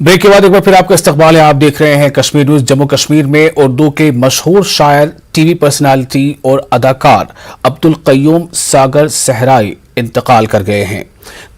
Break के बाद एक बार फिर आपका इस्तकबाल है। आप देख रहे हैं कश्मीर न्यूज। जम्मू कश्मीर में उर्दू के मशहूर शायर, टीवी पर्सनालिटी और अदाकार अब्दुल क़य्यूम सागर सहराई इंतकाल कर गए हैं।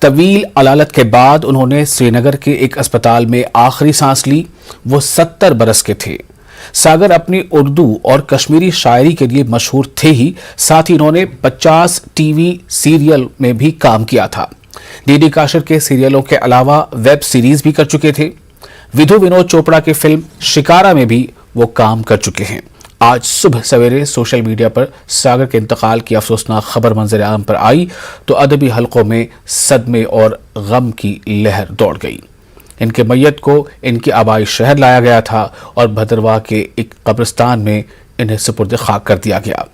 तवील अलालत के बाद उन्होंने श्रीनगर के एक अस्पताल में आखिरी सांस ली। वो 70 बरस के थे। सागर अपनी उर्दू और कश्मीरी शायरी के लिए मशहूर थे ही, साथ ही इन्होंने 50 टीवी सीरियल में भी काम किया था। डीडी काशर के सीरियलों के अलावा वेब सीरीज भी कर चुके थे। विधु विनोद चोपड़ा की फिल्म शिकारा में भी वो काम कर चुके हैं। आज सुबह सवेरे सोशल मीडिया पर सागर के इंतकाल की अफसोसनाक खबर मंजर आम पर आई तो अदबी हलकों में सदमे और गम की लहर दौड़ गई। इनके मैयत को इनके आबाई शहर लाया गया था और भद्रवाह के एक कब्रिस्तान में इन्हें सुपुर्द खाक कर दिया गया।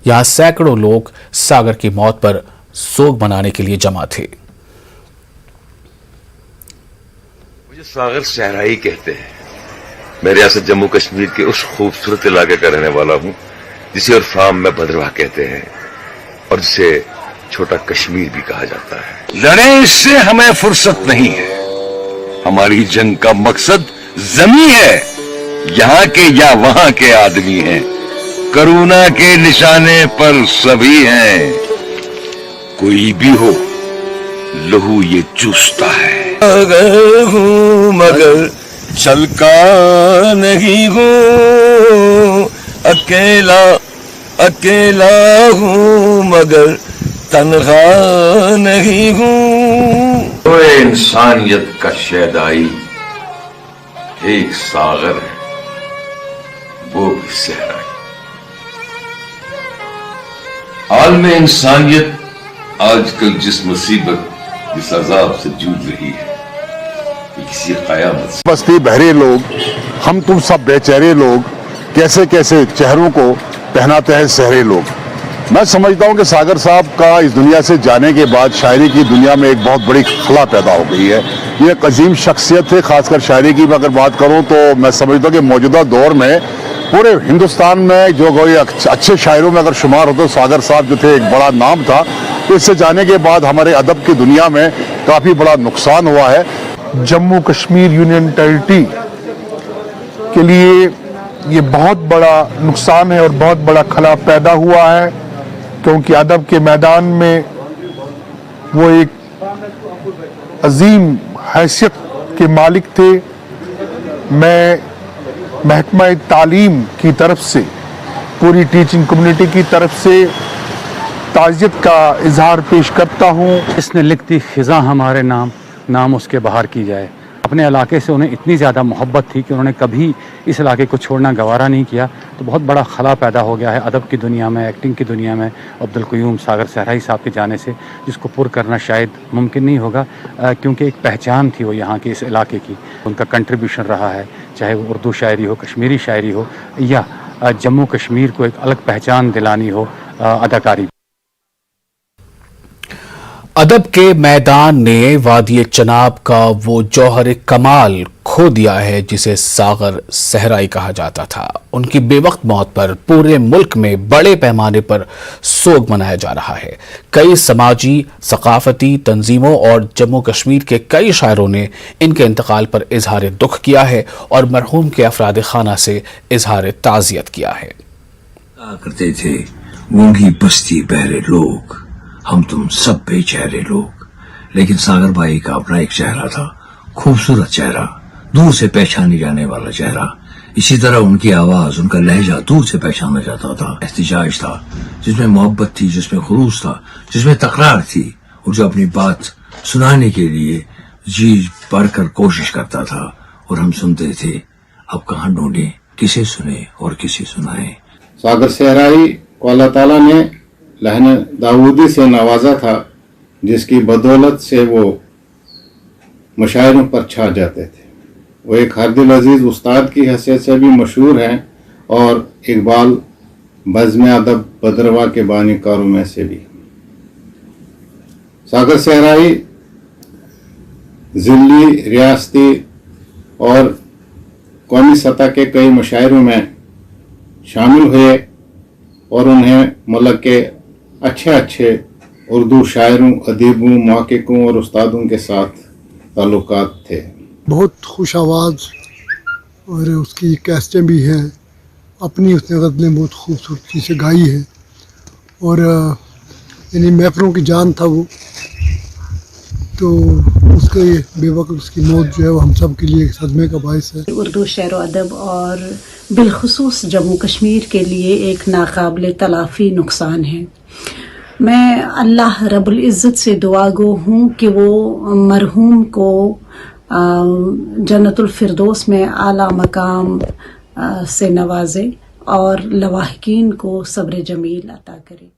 यहाँ सैकड़ों लोग सागर की मौत पर सोग मनाने के लिए जमा थे। मुझे सागर सहराई कहते हैं। मैं रियासत जम्मू कश्मीर के उस खूबसूरत इलाके का रहने वाला हूं जिसे उर्फाम में भद्रवाह कहते हैं और जिसे छोटा कश्मीर भी कहा जाता है। लड़े इससे हमें फुर्सत नहीं है। हमारी जंग का मकसद जमी है। यहाँ के या वहां के आदमी हैं। करुणा के निशाने पर सभी हैं। कोई भी हो, लहू ये चूसता है। अगर हूँ मगर चलका नहीं हूँ, अकेला अकेला हूँ मगर तन्हा नहीं हूँ। वो इंसानियत का शैदाई एक सागर है, वो भी सहराई। आलम इंसानियत आजकल जिस मुसीबत, जिस अजाब से जूझ रही है, किसी कयामत से। बस्ती बहरे लोग, हम तुम सब बेचैरे लोग, कैसे कैसे चेहरों को पहनाते हैं सहरे लोग। मैं समझता हूं कि सागर साहब का इस दुनिया से जाने के बाद शायरी की दुनिया में एक बहुत बड़ी खला पैदा हो गई है। ये एक अजीम शख्सियत है। खासकर शायरी की अगर बात करूं तो मैं समझता हूं कि मौजूदा दौर में पूरे हिंदुस्तान में जो कोई अच्छे शायरों में अगर शुमार हो तो सागर साहब जो थे एक बड़ा नाम था। तो इससे जाने के बाद हमारे अदब की दुनिया में काफ़ी बड़ा नुकसान हुआ है। जम्मू कश्मीर यूनियन टेरिटरी के लिए ये बहुत बड़ा नुकसान है और बहुत बड़ा खला पैदा हुआ है, क्योंकि अदब के मैदान में वो एक अजीम हैसियत के मालिक थे। मैं महकमा तालीम की तरफ से, पूरी टीचिंग कम्युनिटी की तरफ से ताज़ियत का इजहार पेश करता हूँ। इसने लिखती खिज़ा हमारे नाम, नाम उसके बाहर की जाए। अपने इलाके से उन्हें इतनी ज़्यादा मोहब्बत थी कि उन्होंने कभी इस इलाके को छोड़ना गवारा नहीं किया। तो बहुत बड़ा खला पैदा हो गया है अदब की दुनिया में, एक्टिंग की दुनिया में अब्दुल क़य्यूम सागर सहराई साहब के जाने से, जिसको पुर करना शायद मुमकिन नहीं होगा, क्योंकि एक पहचान थी वो यहाँ के इस इलाके की। उनका कंट्रीब्यूशन रहा है, चाहे वो उर्दू शायरी हो, कश्मीरी शायरी हो, या जम्मू कश्मीर को एक अलग पहचान दिलानी हो अदाकारी। अदब के मैदान ने वादी चनाब का वो जौहर कमाल खो दिया है जिसे सागर सहराई कहा जाता था। उनकी बेवक्त मौत पर पूरे मुल्क में बड़े पैमाने पर सोग मनाया जा रहा है। कई समाजी सकाफती तंजीमों और जम्मू कश्मीर के कई शायरों ने इनके इंतकाल पर इजहार दुख किया है और मरहूम के अफराद खाना से इजहार ताज़ियत किया है। करते थे गूंगी बस्ती बहरे लोग, हम तुम सब बेचैरे लोग। लेकिन सागर भाई का अपना एक चेहरा था, खूबसूरत चेहरा, दूर से पहचाने जाने वाला चेहरा। इसी तरह उनकी आवाज, उनका लहजा दूर से पहचाना जाता था। एहतिजाज था जिसमें मोहब्बत थी, जिसमें खुलूस था, जिसमें तकरार थी, और जो अपनी बात सुनाने के लिए जी बढ़कर कोशिश करता था। और हम सुनते थे, अब कहाँ ढूंढे, किसे सुने और किसे सुनाए। सागर सहराई को अल्लाह ताला ने लहन दाऊदी से नवाजा था, जिसकी बदौलत से वो मशायरों पर छा जाते थे। वो एक हर दिल अजीज उस्ताद की हैसियत से भी मशहूर हैं और इकबाल बज़्म अदब भद्रवाह के बानीकारों में से भी। सागर सहराई ज़िली, रियासती और कौमी सतह के कई मशायरों में शामिल हुए और उन्हें मुल्क के अच्छे उर्दू शायरों, अदीबों, महक़िक़ों और उस्तादों के साथ ताल्लुकात थे। बहुत खुश आवाज़ और उसकी कैसेटें भी हैं, अपनी उसने गज़लें बहुत खूबसूरती से गाई हैं और यानी महफलों की जान था वो। तो उसके बेवक्त उसकी मौत जो है वो हम सब के लिए एक सदमे का बायस है। उर्दू शेर व अदब और बिलखुसूस जम्मू कश्मीर के लिए एक नाकाबिल तलाफ़ी नुकसान है। मैं अल्लाह रब्बुल इज़्ज़त से दुआ गो हूँ कि वो मरहूम को जन्नतुल फिरदौस में आला मकाम से नवाजे और लवाहिकीन को सब्र जमील अता करे।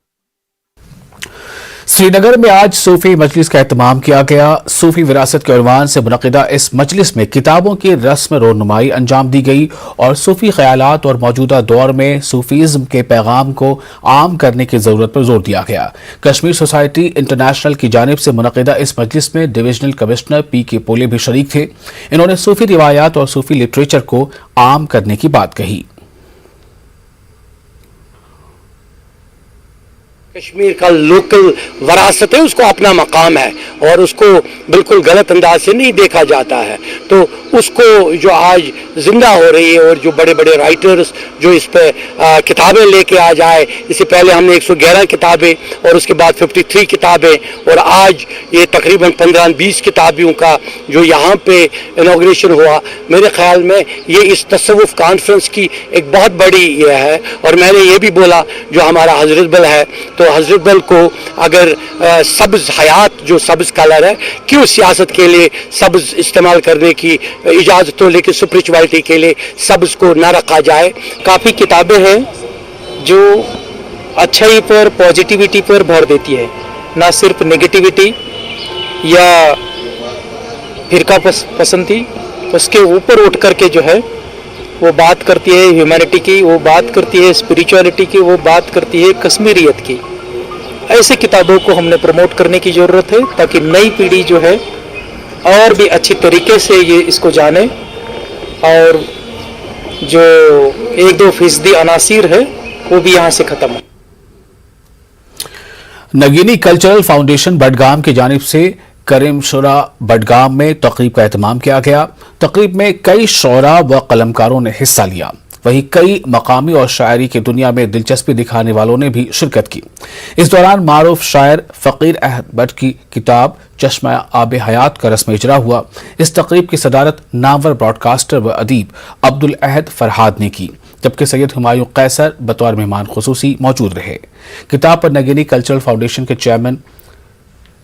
श्रीनगर में आज सूफी मजलिस का एहतमाम किया गया। सूफी विरासत के उन्वान से मुनक़िदा इस मजलिस में किताबों की रस्म रोनुमाई अंजाम दी गई और सूफी ख्यालात और मौजूदा दौर में सूफीज़्म के पैगाम को आम करने की ज़रूरत पर जोर दिया गया। कश्मीर सोसाइटी इंटरनेशनल की जानिब से मुनक़िदा इस मजलिस में डिविजनल कमिश्नर पी.के. पोले भी शरीक थे। इन्होंने सूफी रिवायात और सूफी लिटरेचर को आम करने की बात कही। कश्मीर का लोकल वरासत है, उसको अपना मकाम है और उसको बिल्कुल गलत अंदाज से नहीं देखा जाता है। तो उसको जो आज जिंदा हो रही है और जो बड़े बड़े राइटर्स जो इस पे किताबें लेके आ जाए, इससे पहले हमने 111 किताबें और उसके बाद 53 किताबें और आज ये तकरीबन 15-20 किताबियों का जो यहाँ पे इनॉग्रेशन हुआ, मेरे ख्याल में ये इस तसव्वुफ कॉन्फ्रेंस की एक बहुत बड़ी ये है। और मैंने ये भी बोला जो हमारा हजरत बल है, तो हजरत बल को अगर सब्ज़ हयात जो सब्ज़ कलर है, क्यों सियासत के लिए सब्ज़ इस्तेमाल करने की इजाज़त हो, लेकिन स्पिरिचुअलिटी के लिए सब्ज़ को ना रखा जाए। काफ़ी किताबें हैं जो अच्छाई पर, पॉजिटिविटी पर भर देती है, ना सिर्फ नेगेटिविटी या फिरका पसंदी, उसके ऊपर उठ करके जो है वो बात करती है ह्यूमैनिटी की, वो बात करती है स्पिरिचुअलिटी की, वो बात करती है कश्मीरियत की। ऐसे किताबों को हमने प्रमोट करने की ज़रूरत है ताकि नई पीढ़ी जो है और भी अच्छी तरीके से ये इसको जाने और जो 1-2% अनासिर है वो भी यहाँ से ख़त्म हो। नगीनी कल्चरल फाउंडेशन बडगाम की जानिब से करीम शुरा बडगाम में तकरीब का एहतमाम किया गया। तकरीब में कई शोरा व कलमकारों ने हिस्सा लिया। वहीं कई मकामी और शायरी की दुनिया में दिलचस्पी दिखाने वालों ने भी शिरकत की। इस दौरान मारूफ शायर फ़कीर अहद भट्ट की किताब चश्मा आब हयात का रस्म इजरा हुआ। इस तकरीब की सदारत नामवर ब्रॉडकास्टर व अदीब अब्दुल अहद फरहाद ने की, जबकि सैयद हुमायूं कैसर बतौर मेहमान खुसूसी मौजूद रहे। किताब पर नगीनी कल्चरल फाउंडेशन के चेयरमैन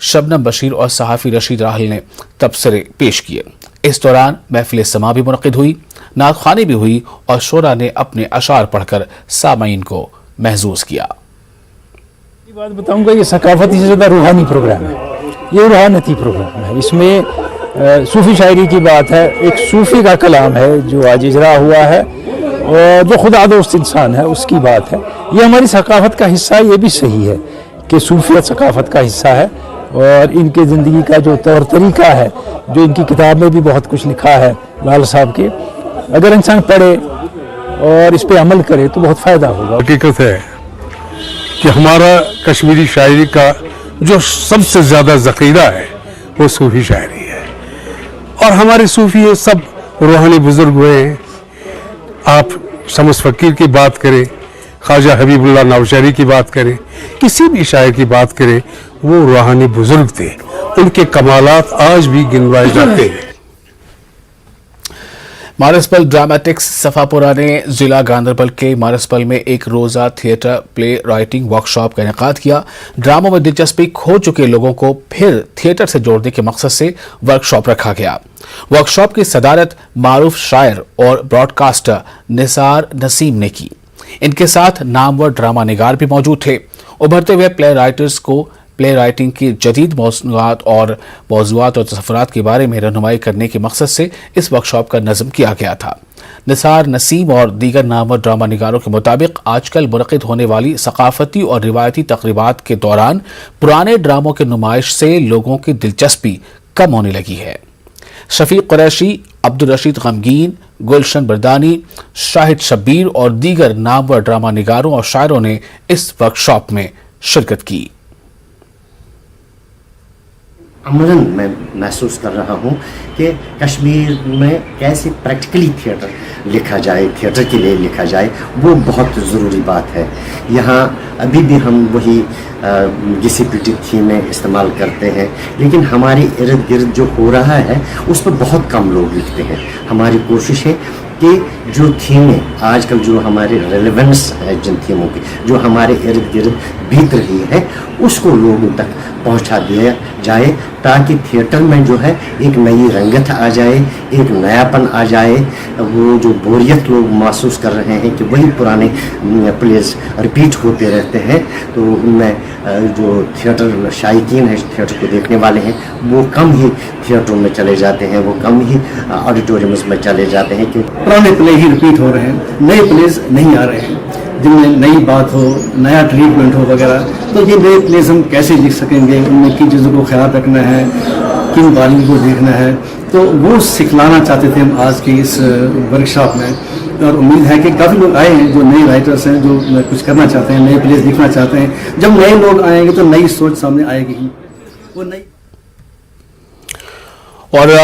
शबनम बशीर और सहाफ़ी रशीद राहल ने तबसरे पेश किए। इस दौरान महफिल समा भी मुनक़िद हुई, नात ख़्वानी भी हुई और शोरा ने अपने अशार पढ़कर सामईन को महजूज किया। बात बताऊंगा, ये सकाफती से ज़्यादा रूहानी प्रोग्राम है, ये रूहानती प्रोग्राम है। इसमें सूफ़ी शायरी की बात है, एक सूफ़ी का कलाम है जो आज इजरा हुआ है और जो खुदा दोस्त इंसान है उसकी बात है। ये हमारी सकाफत का हिस्सा है, ये भी सही है कि सूफियत सकाफत का हिस्सा है और इनके ज़िंदगी का जो तौर तरीका है, जो इनकी किताब में भी बहुत कुछ लिखा है लाल साहब के, अगर इंसान पढ़े और इस पे अमल करे तो बहुत फ़ायदा होगा। हकीकत है कि हमारा कश्मीरी शायरी का जो सबसे ज़्यादा ज़ख़ीरा है वो सूफ़ी शायरी है और हमारे सूफ़ी सब रूहानी बुज़ुर्ग हुए हैं। आप शम्स फ़कीर की बात करें, ख्वाजा हबीबुल्लाह नौशरी की बात करें, किसी भी शायर की बात करें, वो रूहानी बुजुर्ग थे, उनके कमालात आज भी गिनवाए जाते हैं। मारसपल ड्रामेटिक्स सफापुरा ने जिला गांधरबल के मारसपल में एक रोज़ा थिएटर प्ले राइटिंग वर्कशॉप का इनेकाद किया। ड्रामों में दिलचस्पी खो चुके लोगों को फिर थिएटर से जोड़ने के मकसद से वर्कशॉप रखा गया। वर्कशॉप की सदारत मारूफ शायर और ब्रॉडकास्टर निसार नसीम ने की। इनके साथ नामवर ड्रामा निगार भी मौजूद थे। उभरते हुए प्ले राइटर्स को प्ले राइटिंग की जदीद मौज़ूआत और तसव्वुरात के बारे में रहनुमाई करने के मकसद से इस वर्कशॉप का नज़्म किया गया था। निसार नसीम और दीगर नामवर ड्रामा निगारों के मुताबिक आजकल मुनक़िद होने वाली सकाफती और रिवायती तक़रीबात के दौरान पुराने ड्रामों की नुमाइश से लोगों की दिलचस्पी कम होने लगी है। शफीक कुरैशी, अब्दुल रशीद गमगीन, गुलशन बरदानी, शाहिद शब्बीर और दीगर नामवर ड्रामा निगारों और शायरों ने इस वर्कशॉप में शिरकत की। अमलन मैं महसूस कर रहा हूँ कि कश्मीर में कैसे प्रैक्टिकली थिएटर लिखा जाए, थिएटर के लिए लिखा जाए, वो बहुत ज़रूरी बात है। यहाँ अभी भी हम वही घिसी पिटी थीमें इस्तेमाल करते हैं, लेकिन हमारे इर्द गिर्द जो हो रहा है उस पर बहुत कम लोग लिखते हैं। हमारी कोशिश है कि जो थीमें आजकल जो हमारे रेलेवेंस है, जिन थीमों की जो हमारे इर्द गिर्द बीत रही है, उसको लोगों तक पहुंचा दिया जाए, ताकि थिएटर में जो है एक नई रंगत आ जाए, एक नयापन आ जाए। वो जो बोरियत लोग महसूस कर रहे हैं कि वही पुराने प्लेस रिपीट होते रहते हैं, तो उनमें जो थिएटर शायकीन है, थिएटर को देखने वाले हैं, वो कम ही थिएटरों में चले जाते हैं, वो कम ही ऑडिटोरियम्स में चले जाते हैं। कि पुराने प्ले ही रिपीट हो रहे हैं, नए प्लेस नहीं आ रहे हैं जिनमें नई बात हो, नया ट्रीटमेंट हो वगैरह। तो ये नए प्लेस हम कैसे लिख सकेंगे, उनमें किन चीज़ों को ख्याल रखना है, किन बालियों को देखना है, तो वो सिखलाना चाहते थे हम आज की इस वर्कशॉप में। और उम्मीद है कि काफ़ी लोग आए हैं जो नए राइटर्स हैं, जो कुछ करना चाहते हैं, नए प्लेस लिखना चाहते हैं। जब नए लोग आएंगे तो नई सोच सामने आएगी ही, वो नई। और